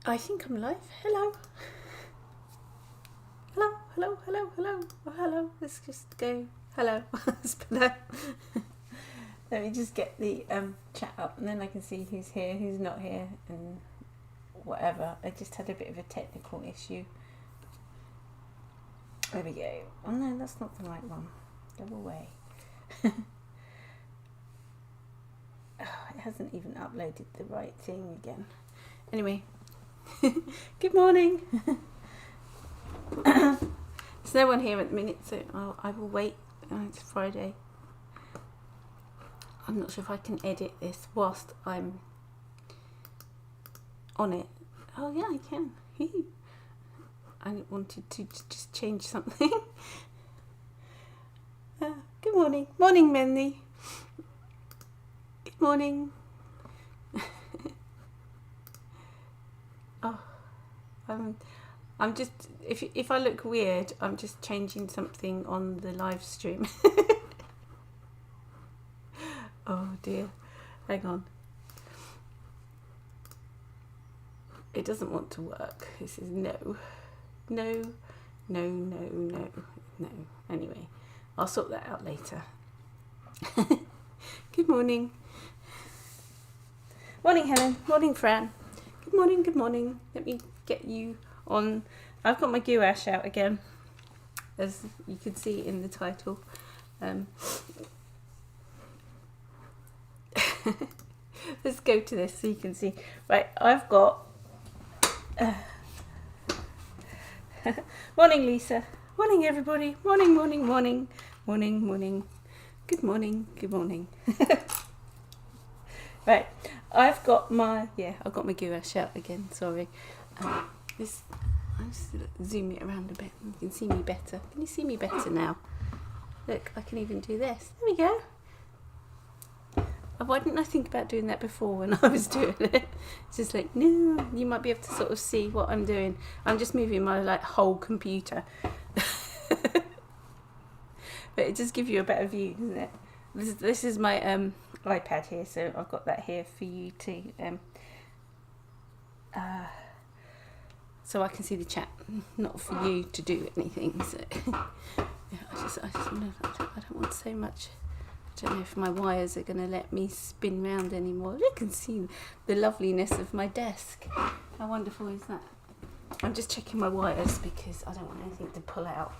I think I'm live. Hello. Hello, hello, hello, hello. Oh, hello. Let's just go. Hello. Let me just get the chat up and then I can see who's here, who's not here, and whatever. I just had a bit of a technical issue. There we go. Oh no, that's not the right one. Go away. Oh, it hasn't even uploaded the right thing again. Anyway. Good morning. There's no one here at the minute, so I will wait. It's Friday. I'm not sure if I can edit this whilst I'm on it. Oh yeah, I can. I wanted to just change something. Good morning. Morning, Mendy. Good morning. Oh, I'm just, if I look weird, I'm just changing something on the live stream. Oh dear, hang on. It doesn't want to work. This is no. Anyway, I'll sort that out later. Good morning. Morning, Helen. Morning, Fran. Good morning, good morning. Let me get you on. I've got my gouache out again, as you can see in the title. Let's go to this so you can see. Right, I've got... Morning, Lisa. Morning, everybody. Morning, morning, morning. Morning, morning. Good morning, good morning. Right, I've got my gouache out again, sorry. I'll just zoom it around a bit. You can see me better. Can you see me better now? Look, I can even do this. There we go. Why didn't I think about doing that before when I was doing it? It's just like, no, you might be able to sort of see what I'm doing. I'm just moving my whole computer. But it just gives you a better view, doesn't it? This is my iPad here, so I've got that here for you to so I can see the chat, not for you to do anything. So yeah, I don't want so much. I don't know if my wires are going to let me spin round anymore. You can see the loveliness of my desk. How wonderful is that? I'm just checking my wires because I don't want anything to pull out.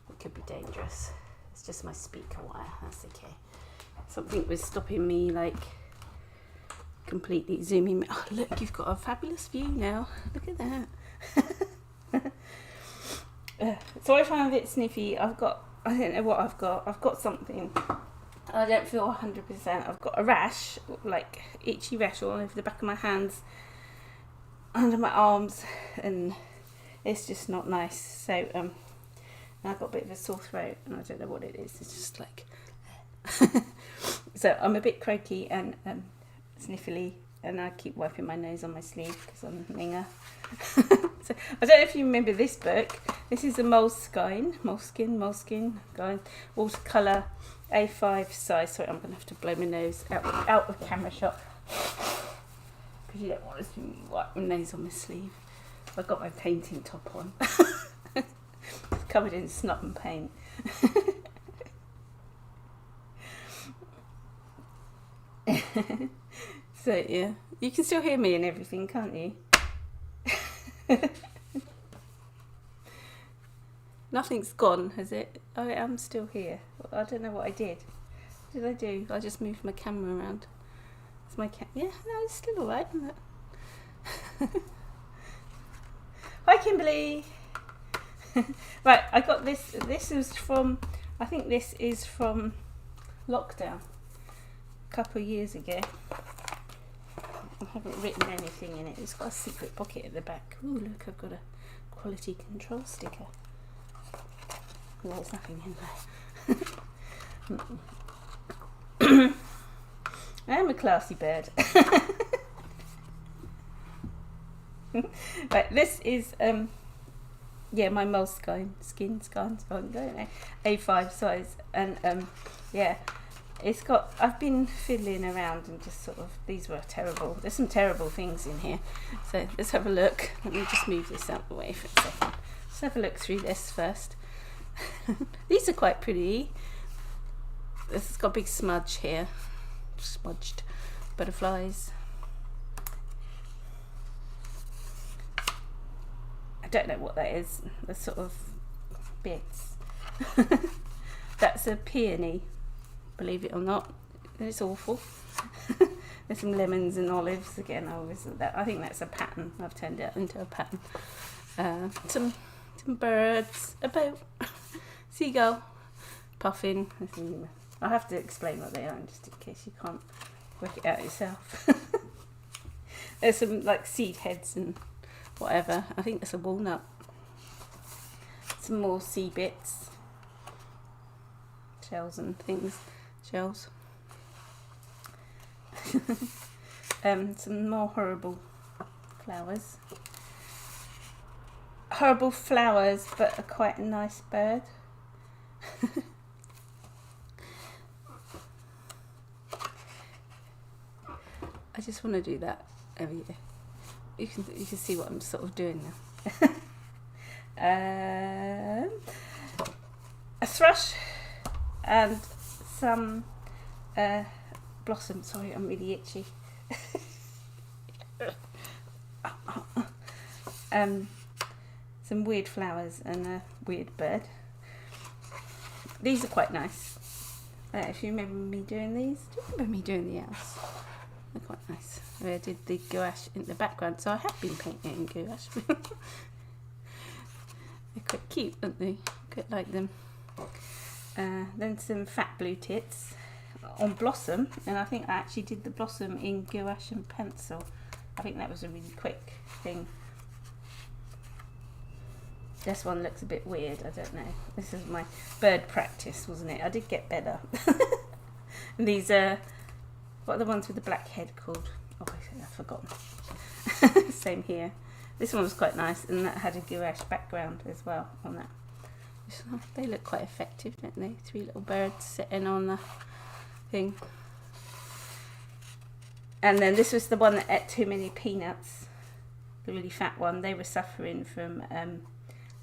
It could be dangerous. It's just my speaker wire. That's okay. Something was stopping me, completely zooming. Oh, look, you've got a fabulous view now. Look at that. So I found a bit sniffy. I don't know what I've got. I've got something. I don't feel 100%. I've got a rash, itchy rash all over the back of my hands, under my arms, and it's just not nice. So I've got a bit of a sore throat, and I don't know what it is. It's just so I'm a bit croaky and sniffly, and I keep wiping my nose on my sleeve because I'm a minger. So I don't know if you remember this book. This is a Moleskine going watercolour A5 size. Sorry, I'm going to have to blow my nose out of camera shot because you don't want to see me wipe my nose on my sleeve. I've got my painting top on. It's covered in snot and paint. So yeah, you can still hear me and everything, can't you? Nothing's gone, has it? I am still here. I don't know what I did. What did I do? I just moved my camera around. It's my yeah, no, it's still alright, isn't it? Hi, Kimberly. Right, I got this. This is from, I think this is from lockdown a couple of years ago. I haven't written anything in it. It's got a secret pocket at the back. Oh, look, I've got a quality control sticker. No, there's nothing in there. I am a classy bird. Right, this is yeah, my Moleskine A5 size, and yeah, it's got, I've been fiddling around and just sort of, these were terrible, there's some terrible things in here. So let's have a look. Let me just move this out the way for a second. Let's have a look through this first. These are quite pretty. This has got a big smudge here, smudged butterflies. I don't know what that is, the sort of bits. That's a peony, believe it or not. It's awful. There's some lemons and olives again. I think that's a pattern. I've turned it into a pattern. Some birds, a boat, seagull, puffin. I'll have to explain what they are just in case you can't work it out yourself. There's some like seed heads and whatever. I think that's a walnut. Some more sea bits, shells and things, shells. Some more horrible flowers. Horrible flowers, but are quite a nice bird. I just want to do that every year. You can see what I'm sort of doing now. A thrush and some blossom. Sorry, I'm really itchy. Some weird flowers and a weird bird. These are quite nice. If you remember me doing these, do you remember me doing the else? They're quite nice. I did the gouache in the background, so I have been painting in gouache. They're quite cute, aren't they? Quite like them. Then some fat blue tits on blossom, and I think I actually did the blossom in gouache and pencil. I think that was a really quick thing. This one looks a bit weird, I don't know. This is my bird practice, wasn't it? I did get better. And these are, what are the ones with the black head called? Oh, I've forgotten. Same here. This one was quite nice, and that had a gouache background as well on that. They look quite effective, don't they? 3 little birds sitting on the thing. And then this was the one that ate too many peanuts, the really fat one. They were suffering from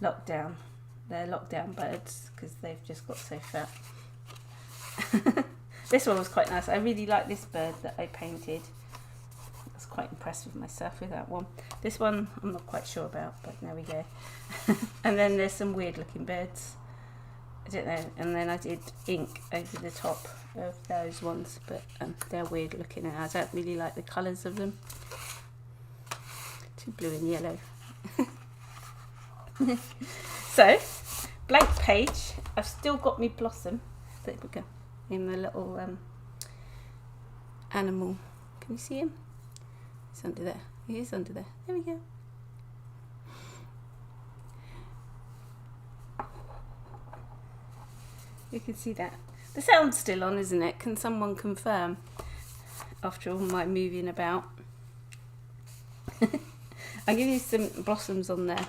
lockdown. They're lockdown birds because they've just got so fat. This one was quite nice. I really like this bird that I painted. I was quite impressed with myself with that one. This one I'm not quite sure about, but there we go. And then there's some weird looking birds. I don't know. And then I did ink over the top of those ones, but they're weird looking and I don't really like the colours of them. Too blue and yellow. So, blank page. I've still got me blossom. There we go. In the little animal. Can you see him? He's under there. He is under there. There we go. You can see that. The sound's still on, isn't it? Can someone confirm? After all my moving about. I'll give you some blossoms on there.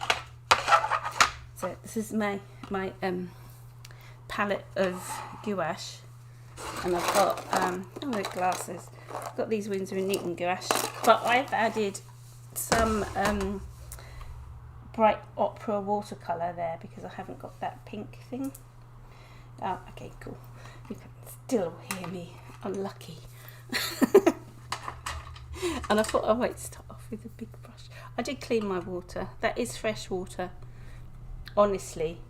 So this is my palette of gouache. And I've got the glasses. I've got these Winsor & Newton gouache, but I've added some bright opera watercolour there because I haven't got that pink thing. Oh, okay, cool. You can still hear me. Unlucky. And I thought I might start off with a big brush. I did clean my water. That is fresh water. Honestly.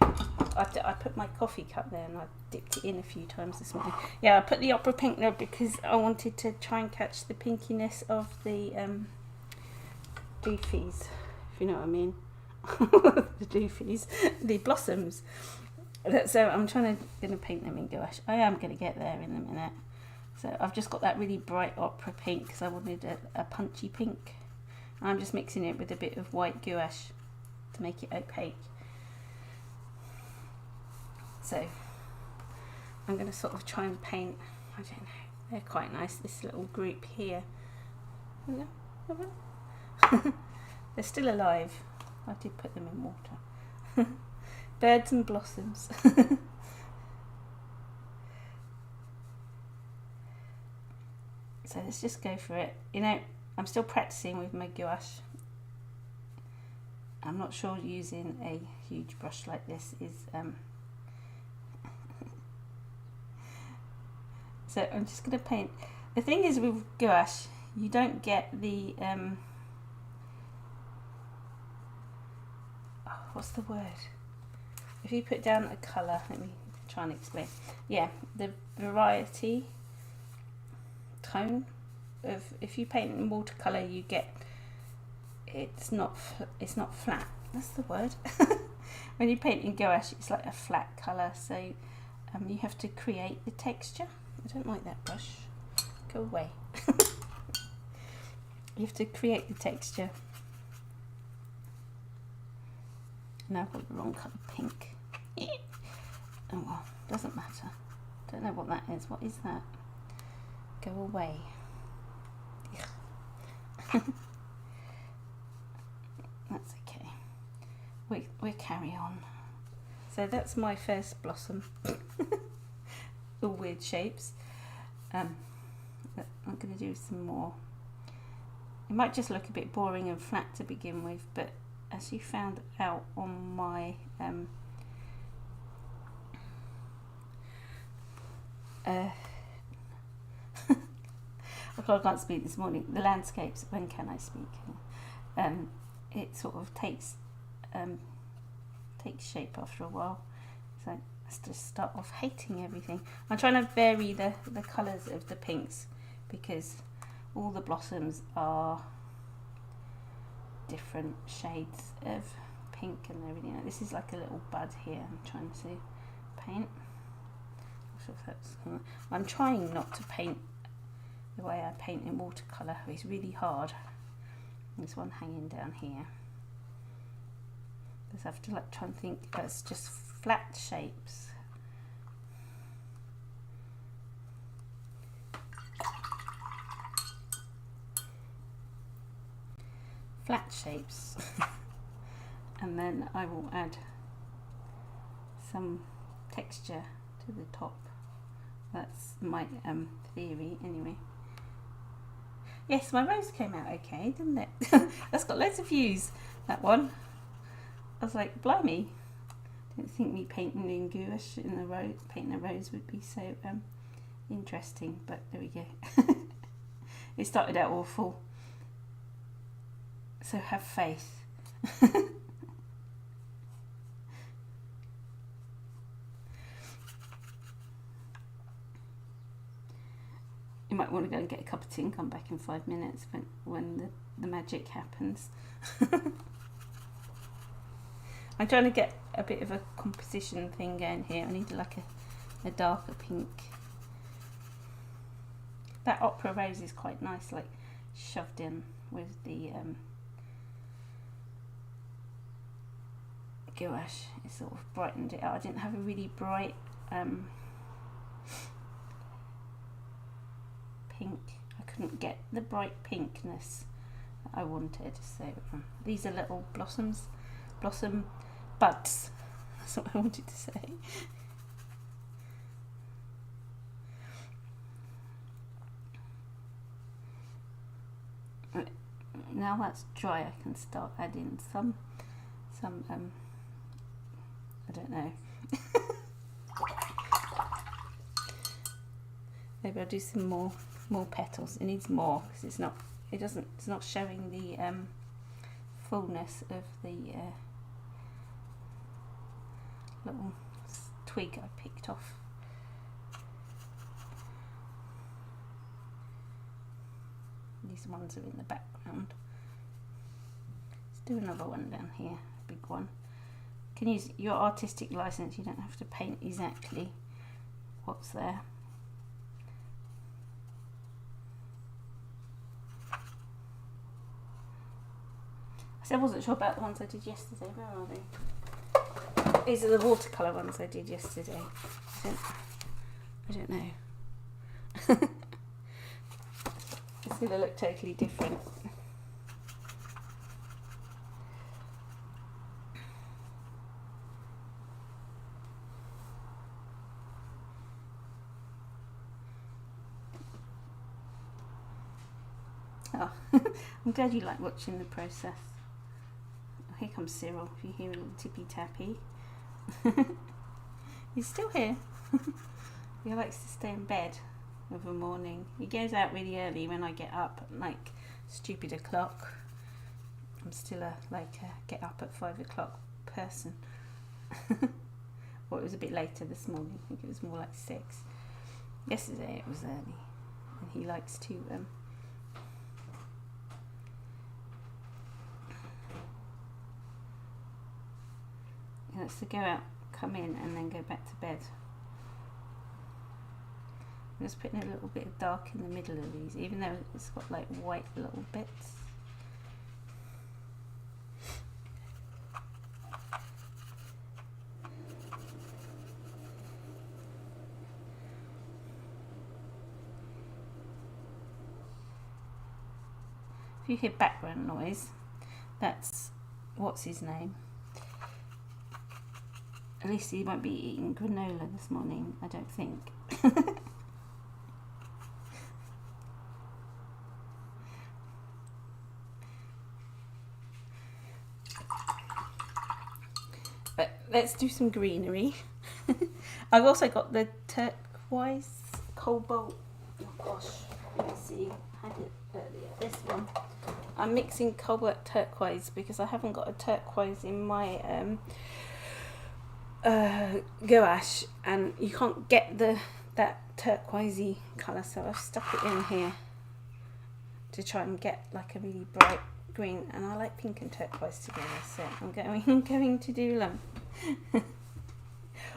I put my coffee cup there and I dipped it in a few times this morning. Yeah, I put the opera pink there because I wanted to try and catch the pinkiness of the doofies, if you know what I mean. The doofies, the blossoms. So I'm going to paint them in gouache. I am going to get there in a minute. So I've just got that really bright opera pink because I wanted a punchy pink. I'm just mixing it with a bit of white gouache to make it opaque. So I'm going to sort of try and paint, I don't know, they're quite nice, this little group here. They're still alive. I did put them in water. Birds and blossoms. So let's just go for it. You know, I'm still practicing with my gouache. I'm not sure using a huge brush like this is so I'm just going to paint. The thing is with gouache, you don't get the what's the word? If you put down a colour, let me try and explain. Yeah, the variety tone of, if you paint in watercolour, you get, it's not flat. That's the word. When you paint in gouache, it's like a flat colour, so you have to create the texture. I don't like that brush. Go away. You have to create the texture. Now I've got the wrong colour, pink. Oh well, doesn't matter. Don't know what that is. What is that? Go away. That's okay. We carry on. So that's my first blossom. All weird shapes. I'm going to do some more. It might just look a bit boring and flat to begin with, but as you found out on my I can't speak this morning. The landscapes. When can I speak? It sort of takes shape after a while. So let's just start off hating everything. I'm trying to vary the colours of the pinks because all the blossoms are different shades of pink and everything. This is like a little bud here. I'm trying to paint. I'm trying not to paint the way I paint in watercolour. It's really hard. There's one hanging down here. Just have to like try and think. It's just flat shapes. Flat shapes. And then I will add some texture to the top. That's my theory anyway. Yes, my rose came out okay, didn't it? That's got loads of views, that one. I was like, blimey. Didn't think me painting in gouache in a rose, painting a rose would be so interesting, but there we go. It started out awful. So have faith. You might want to go and get a cup of tea and come back in 5 minutes when the magic happens. I'm trying to get a bit of a composition thing going here. I need like a darker pink. That opera rose is quite nice, like shoved in with the gouache. It sort of brightened it out. I didn't have a really bright pink. I couldn't get the bright pinkness that I wanted, so these are little blossom buds. That's what I wanted to say. Now that's dry, I can start adding some I don't know. Maybe I'll do some more petals. It needs more because it's not showing the fullness of the little twig I picked off. These ones are in the background. Let's do another one down here, a big one. You can use your artistic license. You don't have to paint exactly what's there. So I wasn't sure about the ones I did yesterday. Where are they? These are the watercolour ones I did yesterday. I don't know. It's going to look totally different. Oh, I'm glad you like watching the process. Oh, here comes Cyril, if you hear a little tippy tappy. He's still here. He likes to stay in bed of a morning. He goes out really early when I get up, like stupid o'clock. I'm still a get up at 5 o'clock person. Well, it was a bit later this morning. I think it was more like 6. Yesterday it was early, and he likes to he likes to go out, come in, and then go back to bed. I'm just putting a little bit of dark in the middle of these, even though it's got like white little bits. If you hear background noise, that's what's his name. At least he won't be eating granola this morning, I don't think. But let's do some greenery. I've also got the turquoise cobalt. Oh gosh, let's see. I had it earlier. This one. I'm mixing cobalt turquoise because I haven't got a turquoise in my gouache, and you can't get that turquoisey colour, so I've stuck it in here to try and get like a really bright green, and I like pink and turquoise together, so I'm going to do them.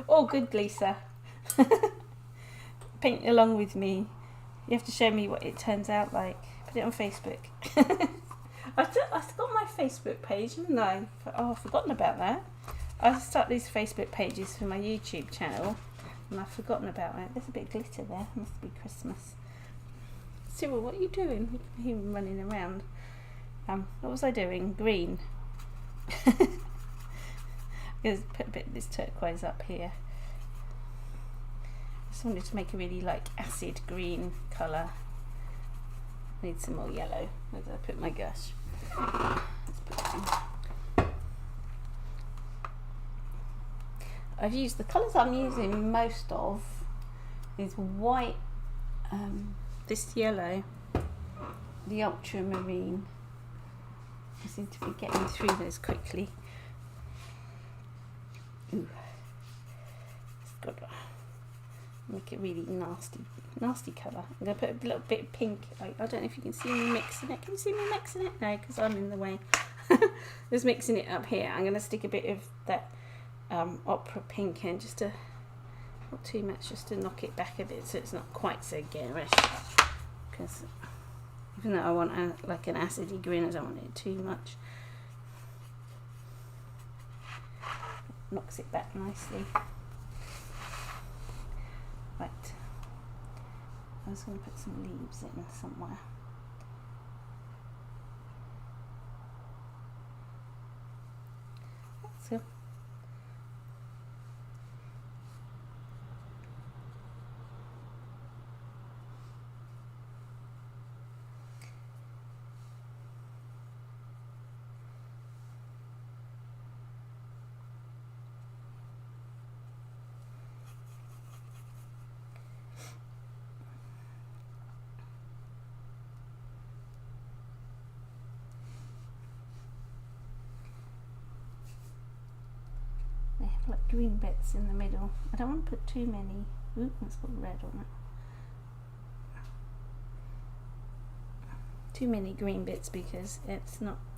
Oh good, Lisa. Paint along with me. You have to show me what it turns out like. Put it on Facebook. I've got my Facebook page, haven't I? Oh, I've forgotten about that. I start these Facebook pages for my YouTube channel, and I've forgotten about it. There's a bit of glitter there. Must be Christmas. Cyril, what are you doing? You're running around. What was I doing? Green. Let's put a bit of this turquoise up here. Just wanted to make a really like acid green colour. Need some more yellow. Where did I put my gouache? Let's put some. I've used the colours I'm using most of is white, this yellow, the ultramarine. I seem to be getting through those quickly. Ooh, it's got to make it really nasty colour. I'm going to put a little bit of pink. I don't know if you can see me mixing it. Can you see me mixing it? No, because I'm in the way. Just mixing it up here. I'm going to stick a bit of that opera pink in, just to, not too much, just to knock it back a bit so it's not quite so garish. Because even though I want like an acidy green, I don't want it too much. Knocks it back nicely. Right, I was going to put some leaves in somewhere. So like green bits in the middle. I don't want to put too many. Ooh, it's got red on it. Too many green bits because it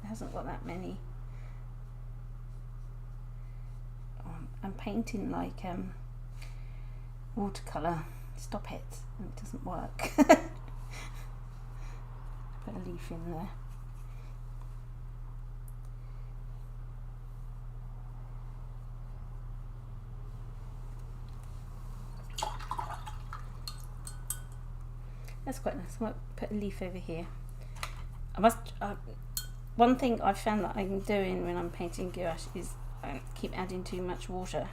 hasn't got that many. I'm painting like watercolour. Stop it. It doesn't work. Put a leaf in there. That's quite nice. I might put a leaf over here. One thing I've found that I'm doing when I'm painting gouache is I keep adding too much water,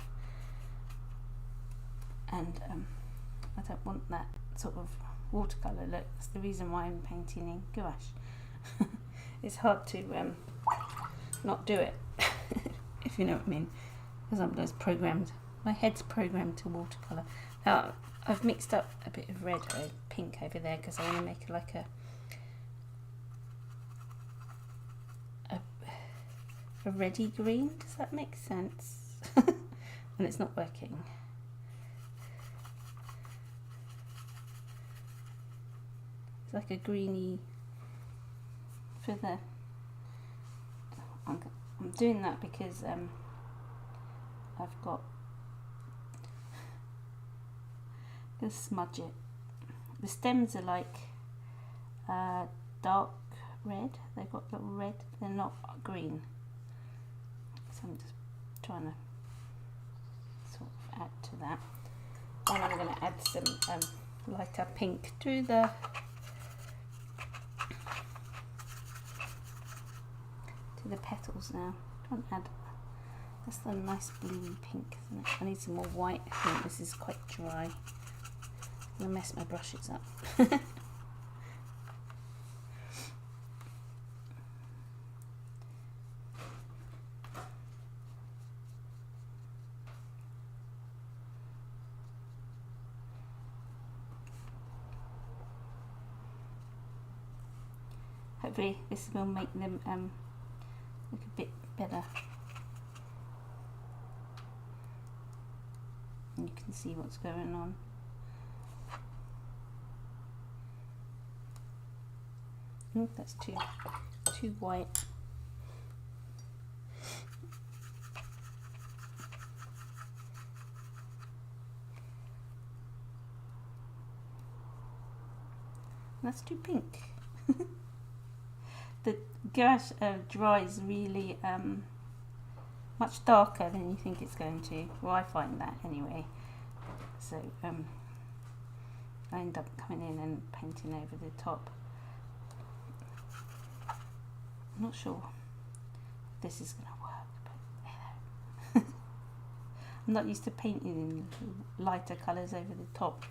and I don't want that sort of watercolour look. That's the reason why I'm painting in gouache. It's hard to not do it, if you know what I mean, because I'm just programmed. My head's programmed to watercolour. Now I've mixed up a bit of red or pink over there because I want to make it like a reddy green. Does that make sense? And it's not working. It's like a greeny for the. I'm doing that because I've got to smudge it. The stems are like dark red. They've got little red. They're not green. So I'm just trying to sort of add to that. And I'm going to add some lighter pink to the petals now. Don't add. That's the nice bluey pink, isn't it? I need some more white. I think this is quite dry. I'm gonna mess my brushes up. Hopefully this will make them look a bit better. And you can see what's going on. Oh, that's too white. That's too pink. The gouache dries really much darker than you think it's going to. Well, I find that anyway. So I end up coming in and painting over the top. I'm not sure if this is going to work, but I'm not used to painting in lighter colours over the top.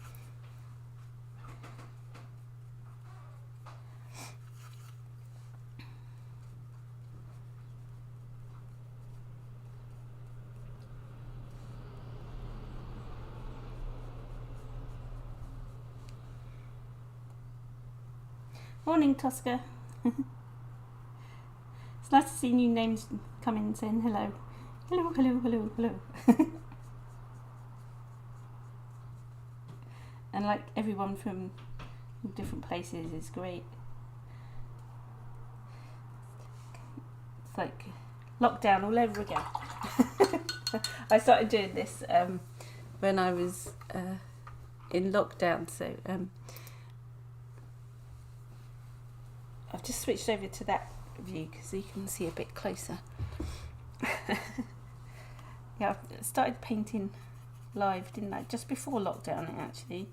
Morning, Tosca. It's nice to see new names come in saying hello. Hello, hello, hello, hello. And like everyone from different places is great. It's like lockdown all over again. I started doing this when I was in lockdown, so I've just switched over to that view because you can see a bit closer. Yeah, I started painting live, didn't I? Just before lockdown, actually,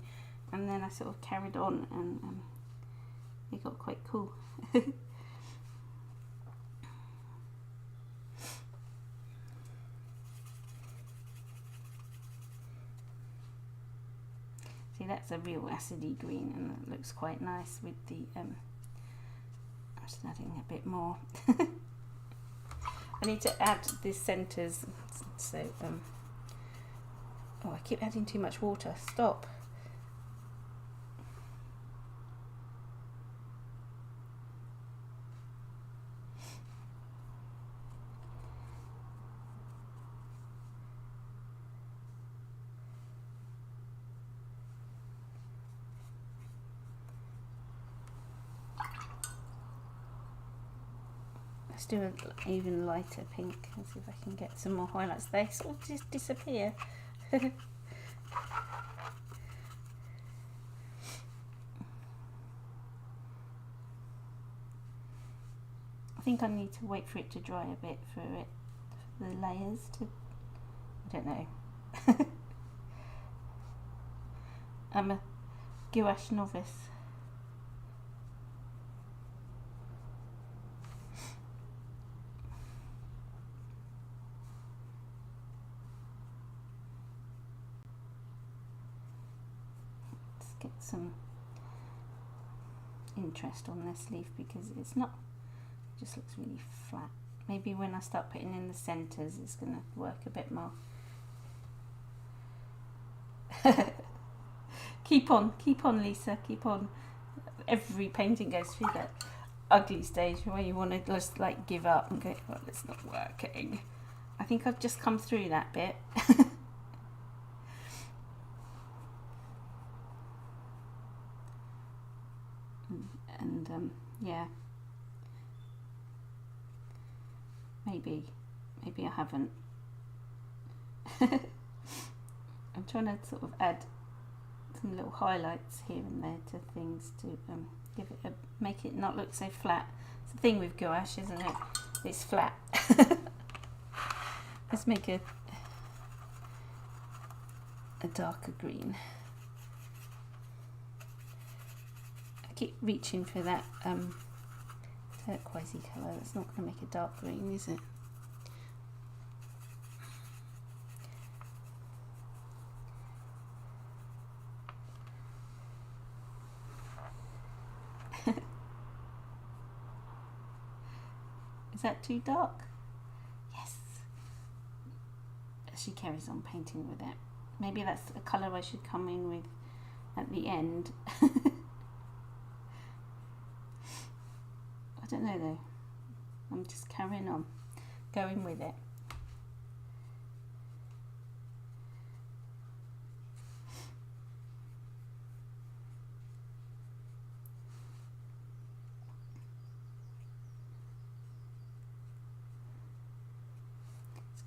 and then I sort of carried on, and it got quite cool. See, that's a real acidy green, and it looks quite nice with the just adding a bit more. I need to add the centres, so oh, I keep adding too much water. Stop. Let's do an even lighter pink and see if I can get some more highlights. They sort of just disappear. I think I need to wait for it to dry a bit for the layers to, I don't know. I'm a gouache novice. Get some interest on their sleeve because it's not, it just looks really flat. Maybe when I start putting in the centres it's going to work a bit more. Keep on Lisa, keep on. Every painting goes through that ugly stage where you want to just like give up and go, well, it's not working. I think I've just come through that bit. And yeah, maybe I haven't. I'm trying to sort of add some little highlights here and there to things to give it make it not look so flat. It's the thing with gouache, isn't it? It's flat. Let's make a darker green. I keep reaching for that turquoisey colour. That's not going to make a dark green, is it? Is that too dark? Yes. She carries on painting with it. Maybe that's a colour I should come in with at the end. I don't know though. I'm just carrying on, going with it.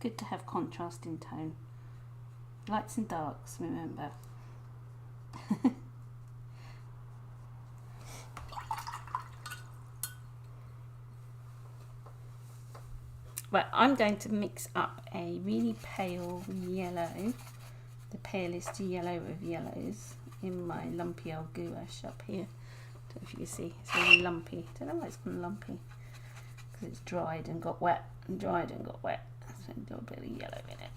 Good to have contrast in tone. Lights and darks, remember. Right, I'm going to mix up a really pale yellow, the palest yellow of yellows, in my lumpy old gouache up here. Don't know if you can see, it's really lumpy. Don't know why it's gone lumpy, because it's dried and got wet, and dried and got wet. So a little bit of yellow in it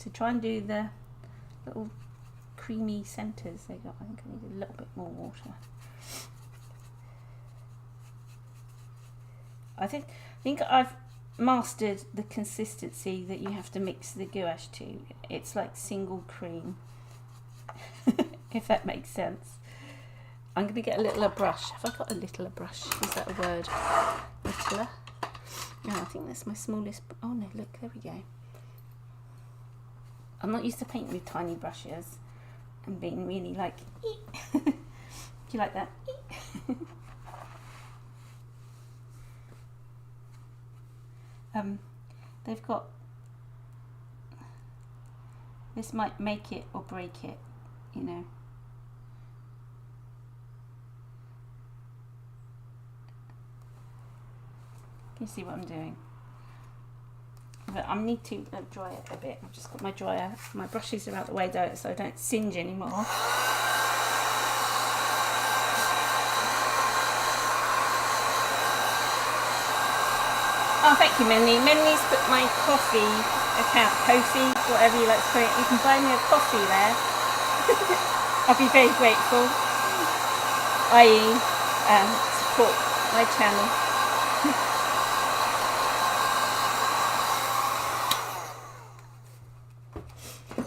to try and do the little creamy centres they got. I think I need a little bit more water. I think I've mastered the consistency that you have to mix the gouache to. It's like single cream, if that makes sense. I'm going to get a littler brush. Have I got a littler brush? Is that a word? Littler? No, I think that's my smallest. Oh no, look, there we go. I'm not used to painting with tiny brushes and being really like, eek. Do you like that? They've got, this might make it or break it, you know. Can you see what I'm doing? But I need to dry it a bit. I've just got my dryer. My brushes are out the way though, so I don't singe anymore. Oh, thank you, Melanie. Melanie's put my coffee account, Ko-fi, whatever you like to call it. You can buy me a coffee there. I'll be very grateful. I.e., support my channel.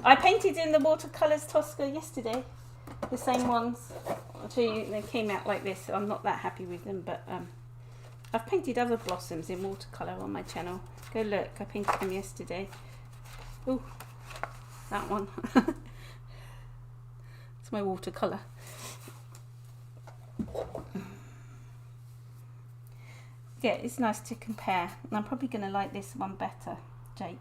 I painted in the watercolours Tosca yesterday, the same ones. I'll tell you, they came out like this, so I'm not that happy with them, but I've painted other blossoms in watercolour on my channel. Go look, I painted them yesterday. Ooh, that one. It's my watercolour. Yeah, it's nice to compare. And I'm probably going to like this one better, Jake.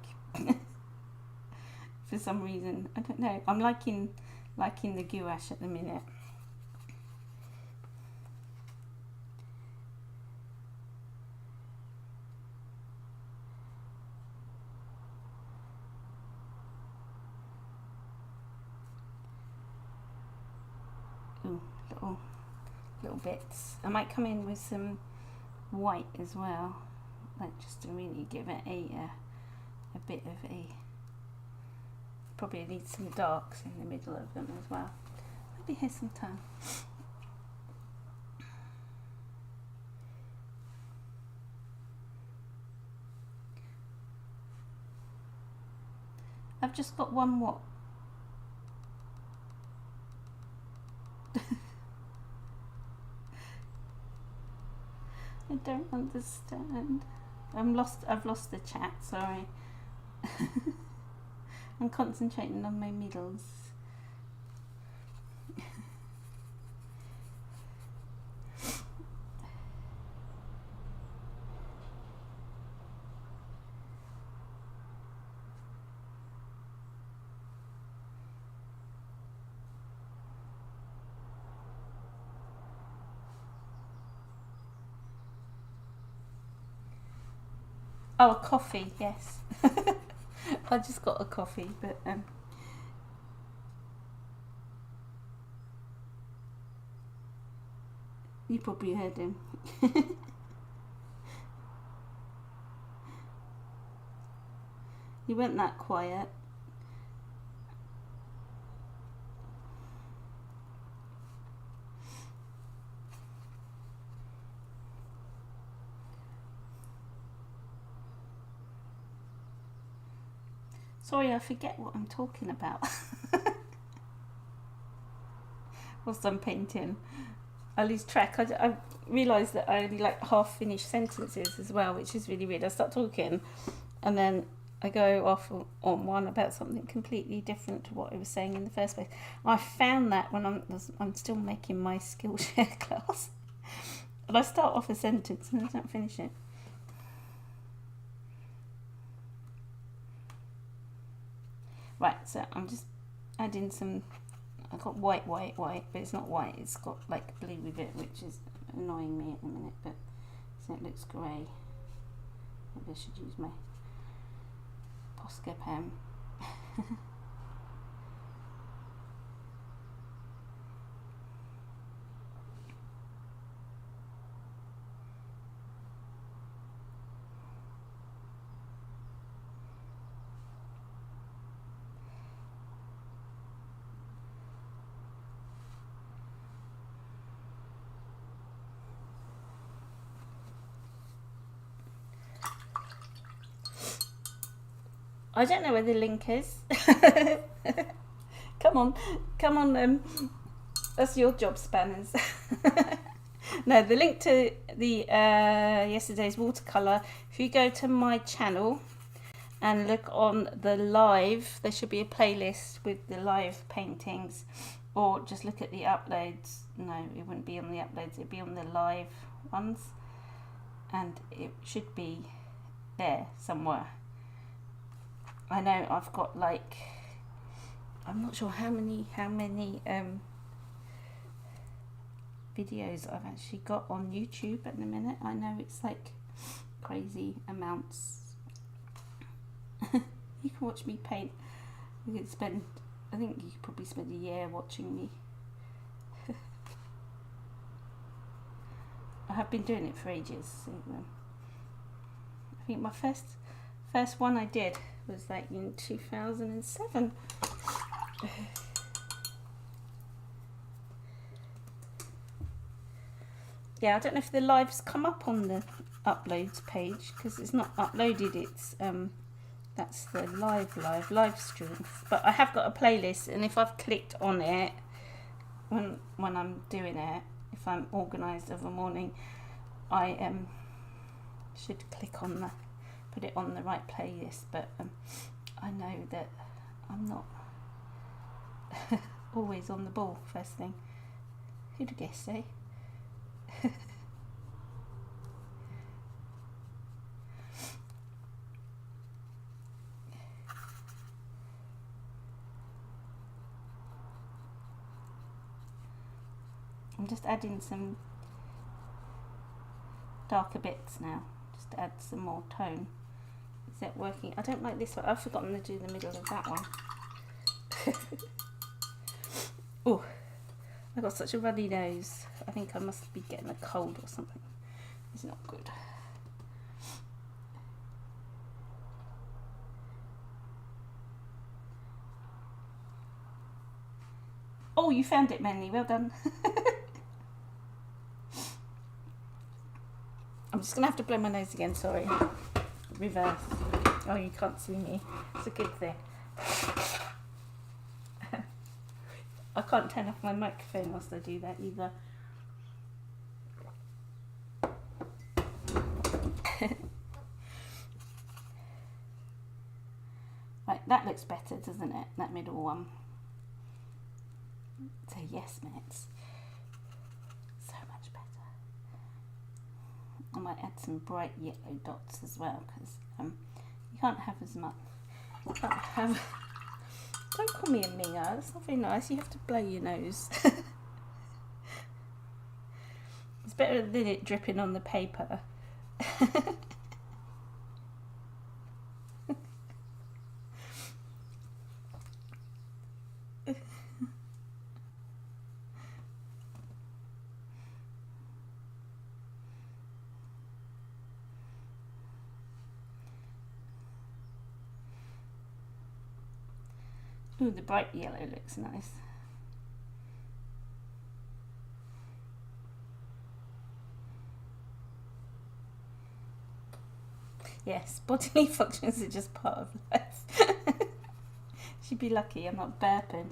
For some reason, I don't know. I'm liking the gouache at the minute. Ooh, little bits. I might come in with some white as well, like just to really give it a bit of a. Probably need some darks in the middle of them as well. Maybe here's some time. I've just got one what? I don't understand. I've lost the chat, sorry. I'm concentrating on my middles. Oh, a coffee, yes. I just got a coffee, but you probably heard him. He weren't that quiet. Sorry, I forget what I'm talking about. Whilst I'm painting, I lose track. I realise that I only like half finished sentences as well, which is really weird. I start talking and then I go off on one about something completely different to what I was saying in the first place. I found that when I'm still making my Skillshare class, and I start off a sentence and I don't finish it. Right, so I'm just adding some. I've got white, but it's not white. It's got like blue with it, which is annoying me at the minute. But so it looks grey. Maybe I should use my Posca pen. I don't know where the link is. Come on, that's your job, Spanners. No, the link to the yesterday's watercolour, if you go to my channel and look on the live, there should be a playlist with the live paintings, or just look at the uploads. No, it wouldn't be on the uploads, it'd be on the live ones, and it should be there somewhere. I know I've got like, I'm not sure how many videos I've actually got on YouTube at the minute. I know it's like crazy amounts. You can watch me paint. You could spend, I think you could probably spend a year watching me. I have been doing it for ages. So, I think my first one I did was like in 2007. Yeah, I don't know if the lives come up on the uploads page because it's not uploaded. It's that's the live streams. But I have got a playlist, and if I've clicked on it when I'm doing it, if I'm organised of a morning, I should click on the, put it on the right playlist. But I know that I'm not always on the ball first thing. Who'd have guessed, eh? I'm just adding some darker bits now, just to add some more tone. Is that working? I don't like this one. I've forgotten to do the middle of that one. Oh, I've got such a runny nose. I think I must be getting a cold or something. It's not good. Oh, you found it, Manly. Well done. I'm just going to have to blow my nose again, sorry. Reverse. Oh, you can't see me. It's a good thing. can't turn off my microphone whilst I do that either. Right, that looks better, doesn't it? That middle one. So yes, mates. So much better. I might add some bright yellow dots as well, because you can't have as much. Don't call me a minger, that's not very nice. You have to blow your nose. It's better than it dripping on the paper. Ooh, the bright yellow looks nice. Yes, bodily functions are just part of life. She'd be lucky I'm not burping.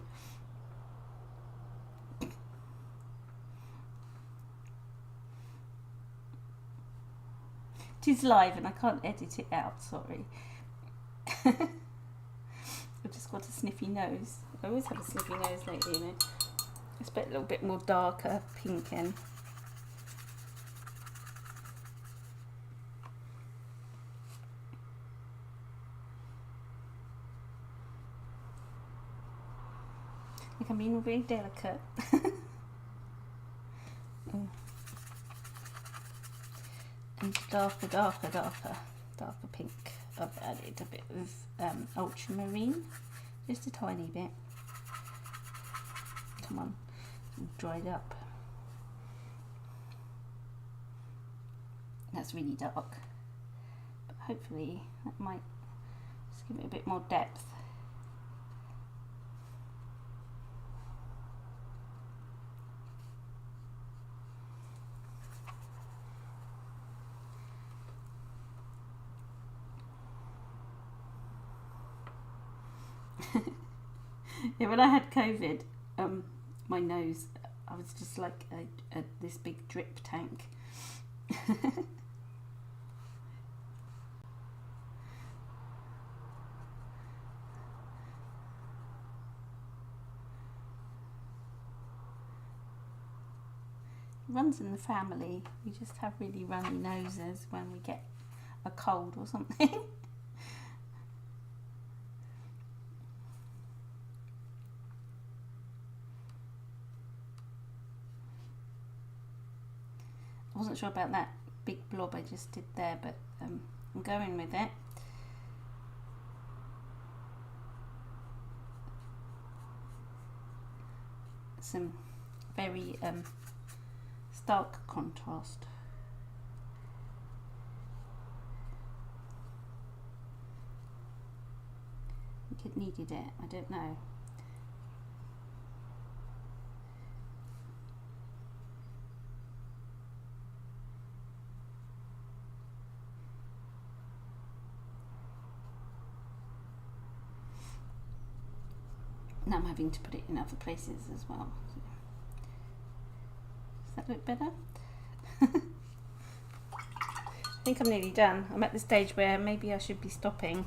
It is live and I can't edit it out, sorry. I've just got a sniffy nose. I always have a sniffy nose lately, you know. It's a little bit more darker pink in. Like I'm being really delicate. And darker pink. I've added a bit of ultramarine, just a tiny bit. Come on, dried up. That's really dark, but hopefully that might just give it a bit more depth. Yeah, when I had COVID, my nose, I was just like this big drip tank. Runs in the family. We just have really runny noses when we get a cold or something. I wasn't sure about that big blob I just did there, but I'm going with it. Some very stark contrast. I think it needed it, I don't know. Now I'm having to put it in other places as well. So, does that look better? I think I'm nearly done. I'm at the stage where maybe I should be stopping,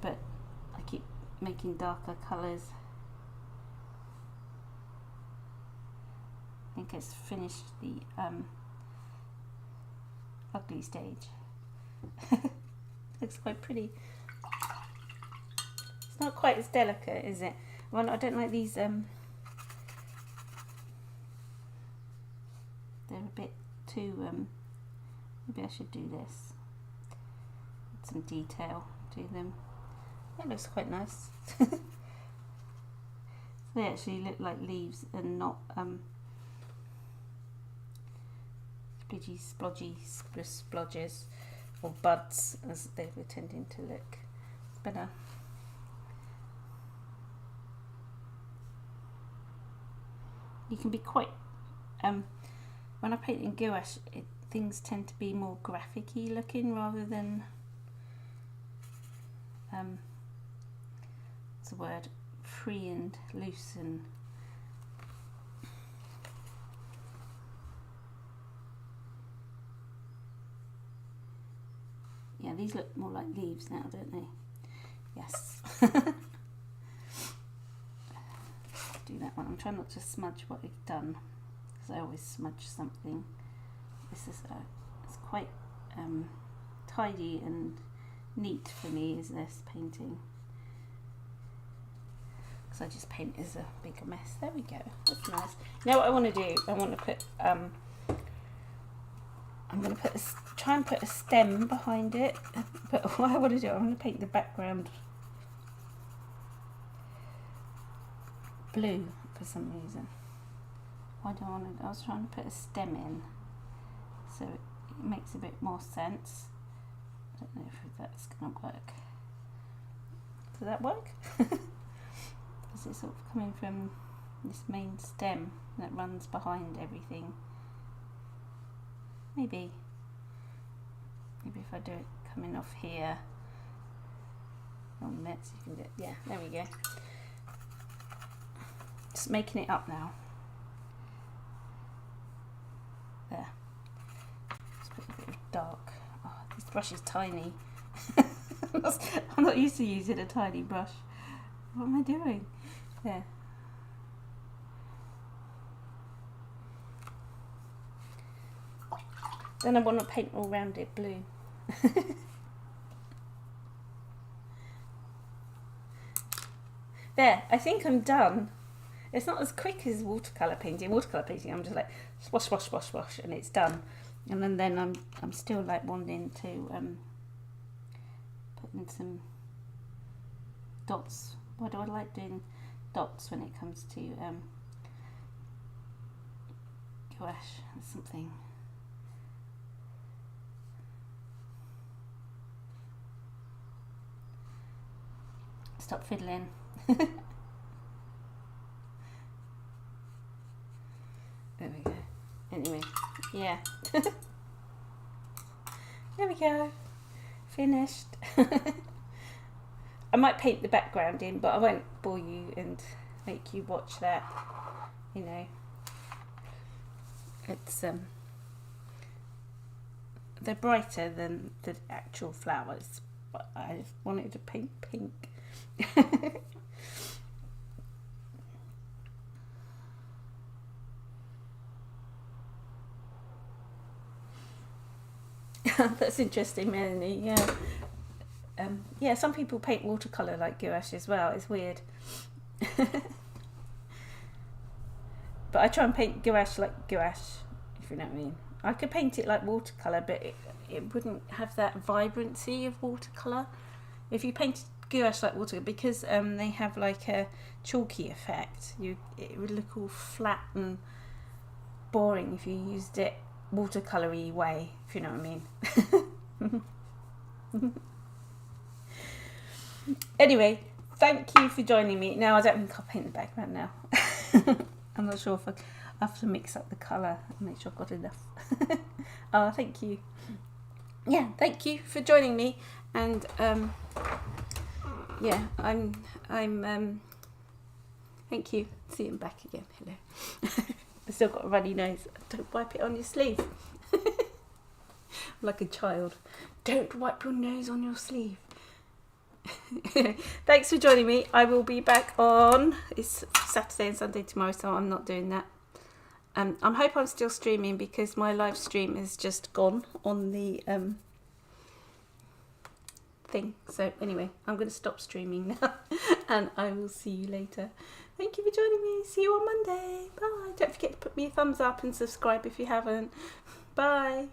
but I keep making darker colours. I think it's finished the ugly stage. Looks quite pretty. It's not quite as delicate, is it? Well, I don't like these, they're a bit too, maybe I should do this. Add some detail to them. That looks quite nice. So they actually look like leaves and not splodgy splodges, or buds as they were tending to look. It's better. You can be quite, when I paint in gouache, things tend to be more graphic-y looking rather than, what's the word, free and loose, and yeah, these look more like leaves now, don't they? Yes. Do that one. I'm trying not to smudge what I've done, because I always smudge something. This is it's quite tidy and neat for me, is this painting, because I just paint as a bigger mess. There we go. That's nice. Now what I want to do, I want to put I'm going to try and put a stem behind it, but what I want to do, I want to paint the background blue for some reason. Why do I want to? I was trying to put a stem in, so it makes a bit more sense. I don't know if that's going to work. Does that work? Is it sort of coming from this main stem that runs behind everything? Maybe if I do it coming off here on Mitsi, you can do it. Yeah, there we go. Just making it up now. There. Just put a bit of dark. Oh, this brush is tiny. I'm not used to using a tiny brush. What am I doing? There. Then I want to paint all around it blue. There, I think I'm done. It's not as quick as watercolour painting. Watercolour painting, I'm just like wash, wash, wash, wash, and it's done. And then I'm still like wanting to put in some dots. Why do I like doing dots when it comes to gouache or something? Stop fiddling. There we go. Anyway, yeah. There we go. Finished. I might paint the background in, but I won't bore you and make you watch that. You know, it's they're brighter than the actual flowers, but I wanted to paint pink. That's interesting, Melanie. Yeah. Yeah, some people paint watercolour like gouache as well. It's weird. But I try and paint gouache like gouache, if you know what I mean. I could paint it like watercolour, but it wouldn't have that vibrancy of watercolour. If you paint gouache like watercolour, because they have like a chalky effect, it would look all flat and boring if you used it watercolour-y way, if you know what I mean. Anyway, thank you for joining me. Now I don't think I'll paint the background now. I'm not sure if I have to mix up the colour and make sure I've got enough. Oh, thank you. Yeah, thank you for joining me. And yeah, I'm thank you. See you back again. Hello. I've still got a runny nose. Don't wipe it on your sleeve. Like a child. Don't wipe your nose on your sleeve. Thanks for joining me. I will be back on, it's Saturday and Sunday tomorrow, so I'm not doing that. I hope I'm still streaming, because my live stream is just gone on the thing. So anyway, I'm going to stop streaming now and I will see you later. Thank you for joining me. See you on Monday. Bye. Don't forget to put me a thumbs up and subscribe if you haven't. Bye.